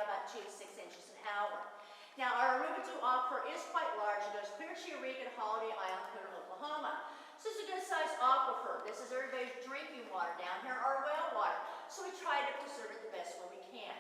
about 2 to 6 inches an hour. Now, our Aruba aquifer is quite large. It goes clear to Eureka and Holiday Island, clear to Oklahoma. So it's a good-sized aquifer. This is everybody's drinking water down here, our well water. So we try to preserve it the best way we can.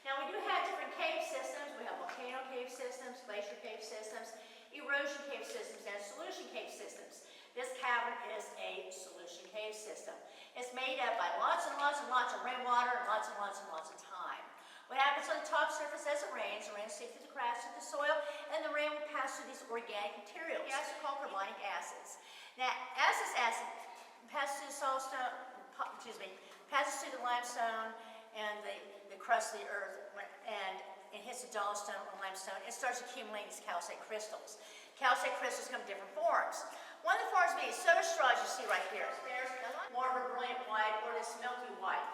Now, we do have different cave systems. We have volcano cave systems, glacier cave systems, erosion cave systems, and solution cave systems. This cavern is a solution cave system. It's made up by lots and lots and lots of rainwater and lots and lots and lots of time. What happens on the top surface as it rains will seep through the cracks of the soil, and the rain will pass through these organic materials. These are called carbonic acids. Now, as this acid passes through the soilstone, passes through the limestone and the crust of the earth, and it hits the dolostone or limestone, it starts accumulating these calcite crystals. Calcite crystals come in different forms. One of the forms being soda straws you see right here. There's more of a brilliant white or this milky white.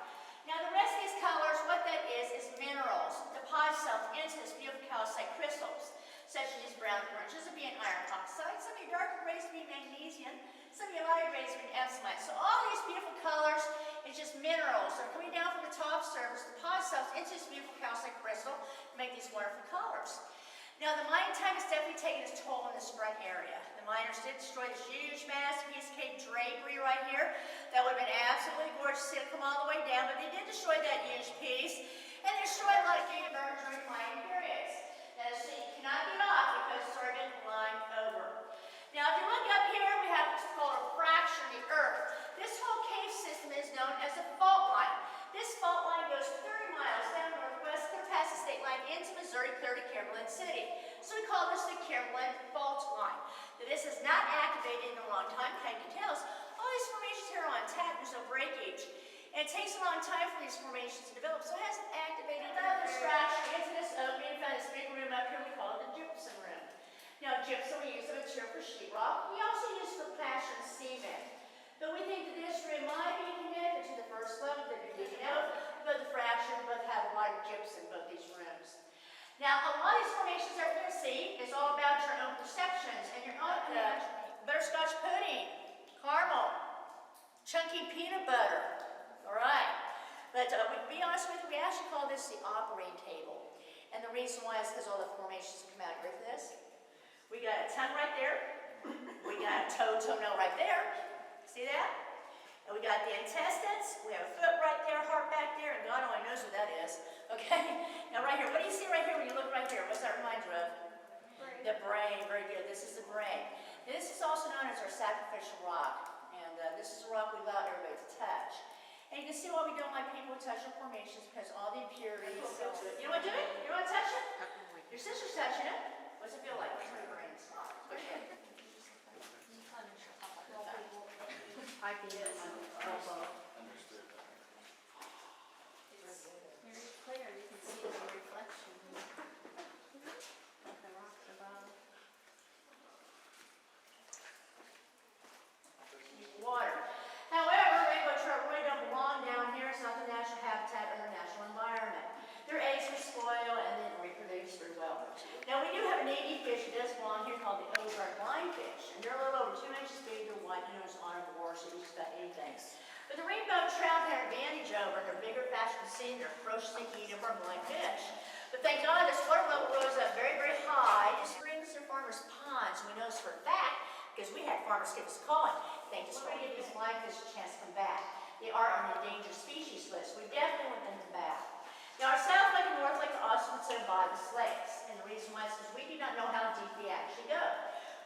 Now the rest of these colors, what that is minerals deposit themselves into these beautiful calcite crystals, such as these brown oranges would be an iron oxide, some of your darker grays would be magnesium, some of your lighter grays would be epsomite. So all these beautiful colors is just minerals. They're coming down from the top surface, deposit themselves into this beautiful calcite crystal to make these wonderful colors. Now the mining time has definitely taken its toll in this front area. The miners did destroy this huge massive piece of cave drapery right here. That would have been absolutely gorgeous to see it come all the way down, but they did destroy that huge piece, and they destroyed a lot of cave burned during mining periods. Now so you cannot get off because it's already been lined over. Now if you look up here, we have what's called a fracture in the earth. This whole cave system is known as a fault line. This fault line goes 30 miles down northwest, clear past the state line into Missouri, clear to Cavern City. So we call this the Cavern Fault Line. Now, this is not activated in a long time. Kind of tells all these formations here are intact. There's no breakage. And it takes a long time for these formations to develop, so it hasn't activated. Another fracture into this opening. We found this big room up here. We call it the gypsum room. Now, gypsum, we use the material for sheetrock. We also use it for plaster and cement. But we think that this room might be connected to the first level that you're digging out. Both the fracture, both have a lot of gypsum in both these rooms. Now, a lot of these formations that we're going to see is all about your own perceptions and your own butterscotch pudding, caramel, chunky peanut butter. All right. But to be honest with you, we actually call this the operating table. And the reason why is because all the formations come out. Ready for this? We got a tongue right there. We got a toenail right there. See that? And we got the intestines, we have a foot right there, heart back there, and God only knows what that is. Okay? Now right here, what do you see right here when you look right there? What's that remind you of? Brain. The brain, very good. This is the brain. Now, this is also known as our sacrificial rock. And this is a rock we allow everybody to touch. And you can see why we don't like people to touch our formations because all the impurities go to it. You know what to do it? You know what to touch it? Your sister's touching it. What's it feel like? What's my brains? Okay. I can use my elbow. Understood. It's very clear. You can see the reflection of the rocks above. Water. However, rainbow trout really don't belong down here. It's not the natural habitat or the natural environment. Their eggs will spoil and then reproduce very well. Now we do have a native fish that does belong here called the Ozark lionfish. And they're a little over 2 inches big. They're white nose omnivore, so eat about anything. But the rainbow trout have an advantage over. They're bigger, faster to see, and they're ferociously eatable blind fish. But thank God this water level goes up very, very high. It springs their farmers' ponds. We know this for a fact because we had farmers give us a calling. They just want to give these lionfish a chance to come back. They are on the endangered species list. We definitely want them to come back. Now, our South Lake and North Lake are also considered bottomless lakes. And the reason why is because we do not know how deep they actually go.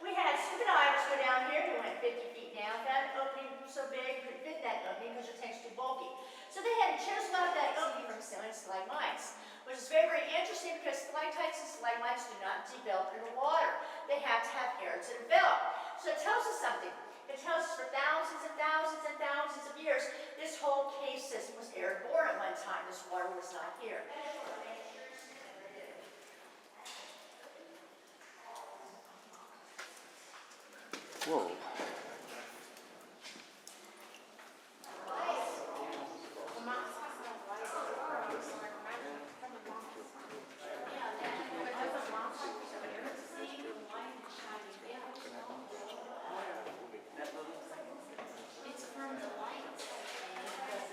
We had scuba divers go down here who went 50 feet down. That opening was so big, couldn't fit that opening because your tank's too bulky. So they had to chisel out that opening from stalagmites, which is very, very interesting because stalactites and stalagmites do not develop underwater. They have to have air to develop. So it tells us something. It tells us for thousands and thousands and thousands of years, this whole cave system was airborne at one time. This water was not here. Whoa.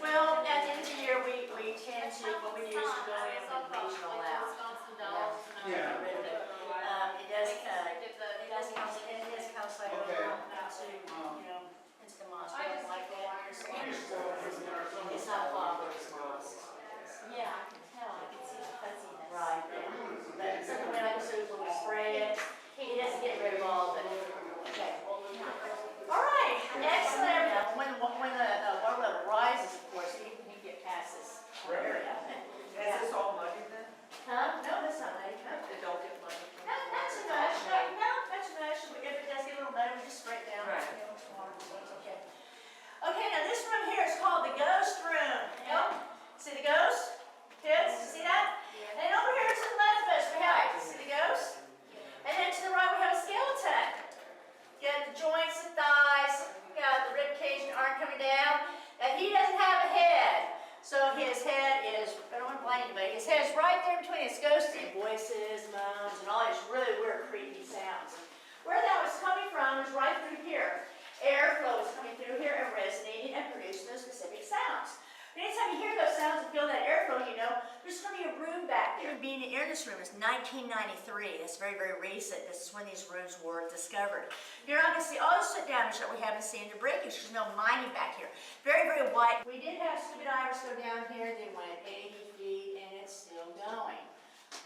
Well, at the end of the year, we tend to, what we do is we go in and bleach it all out. thing that's ghosting, voices, moans, and all these really weird, creepy sounds. Where that was coming from was right through here. Airflow is coming through here and resonating and producing those specific sounds. And anytime you hear those sounds and feel that airflow, you know there's going to be a room back there. Being in this room is 1993. It's very, very recent. This is when these rooms were discovered. You're not going to see all the soot damage that we haven't seen in the breakage. There's no mining back here. Very, very white. We did have scuba divers go down here. They went 80 feet, and it's still going.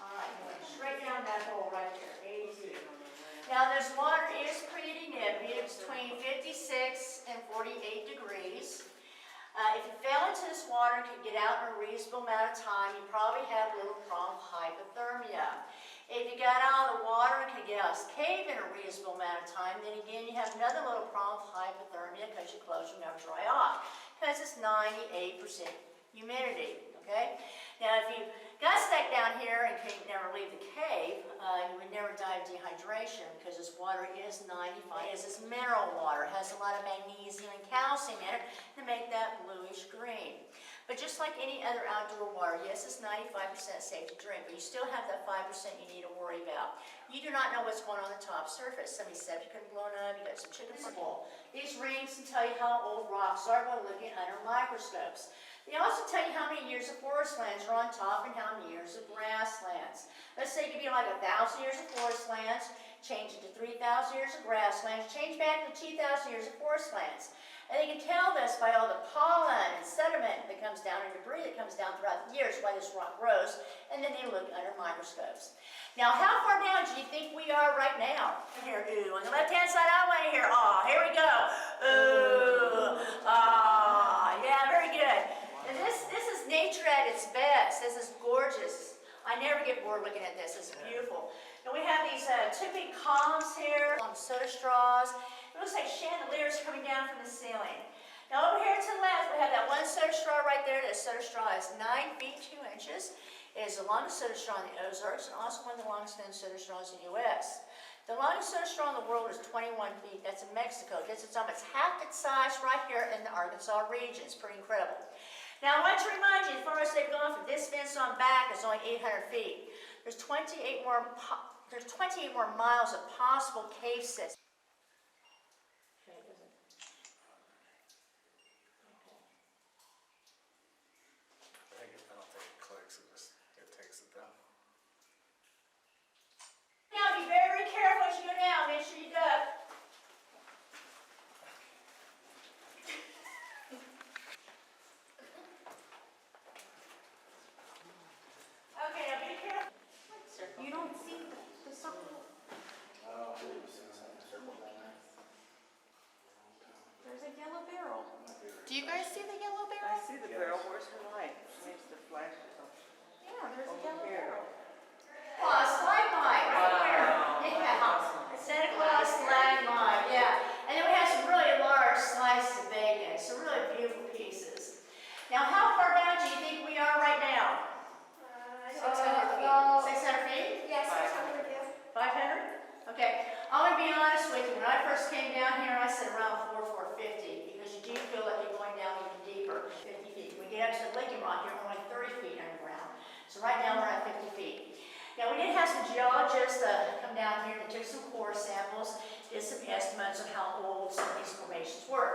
All right, going straight down that hole right there, 80 feet. Now, this water is pretty nippy. It's between 56 and 48 degrees. If you fell into this water and could get out in a reasonable amount of time, you probably have a little problem with hypothermia. If you got out of the water and could get out of this cave in a reasonable amount of time, then again, you have another little problem with hypothermia because your clothes will never dry off because it's 98% humidity, okay? Now, if you got stuck down here and could never leave the cave, you would never die of dehydration because this water is 95. It's mineral water. It has a lot of magnesium and calcium in it to make that bluish green. But just like any other outdoor water, yes, it's 95% safe to drink, but you still have that 5% you need to worry about. You do not know what's going on the top surface. Somebody's septic could have blown up, you got some chicken bowl. These rings can tell you how old rocks are by looking under microscopes. They also tell you how many years of forest lands are on top and how many years of grasslands. Let's say it could be like 1,000 years of forest lands, change it to 3,000 years of grasslands, change back to 2,000 years of forest lands. And they can tell this by all the pollen and sediment that comes down and debris that comes down throughout the years why this rock grows, and then they look under microscopes. Now, how far down do you think we are right now? Here, ooh, on the left-hand side, I want to hear, ah, here we go. Ooh, ah, yeah, very good. And this is nature at its best. This is gorgeous. I never get bored looking at this. It's beautiful. And we have these two big columns here, long soda straws. It looks like chandeliers coming down from the ceiling. Now over here to the left, we have that one soda straw right there. That soda straw is 9 feet 2 inches. It is the longest soda straw in the Ozarks and also one of the longest known soda straws in the U.S. The longest soda straw in the world is 21 feet. That's in Mexico. It's almost half its size right here in the Arkansas region. It's pretty incredible. Now, I want to remind you, as far as they've gone from this fence on back, it's only 800 feet. There's 28 more miles of possible cave systems. I don't think it clicks, it takes it down. Now, be very, very careful as you go down. Make sure you duck. Okay, now be careful. You don't see the circle? There's a yellow barrel. Do you guys see the yellow I barrel? see the barrel. Where's the light? Needs the flash or something. Yeah, there's a Over yellow here. barrel. Oh, a stalagmite right there. Yeah. Santa Claus stalagmite, yeah. And then we have some really large slices of bacon. Some really beautiful pieces. Now, how far down do you think we are right now? 600 feet. 600 feet? Yes, 600 feet. 500? Okay. I'm going to be honest with you. When I first came down here, I said around 450 because you do feel like you're going down even deeper, 50 feet. When we get up to the Lincoln Rock, you're only 30 feet underground. So right now we're at 50 feet. Now we did have some geologists come down here that took some core samples, did some estimates of how old some of these formations were.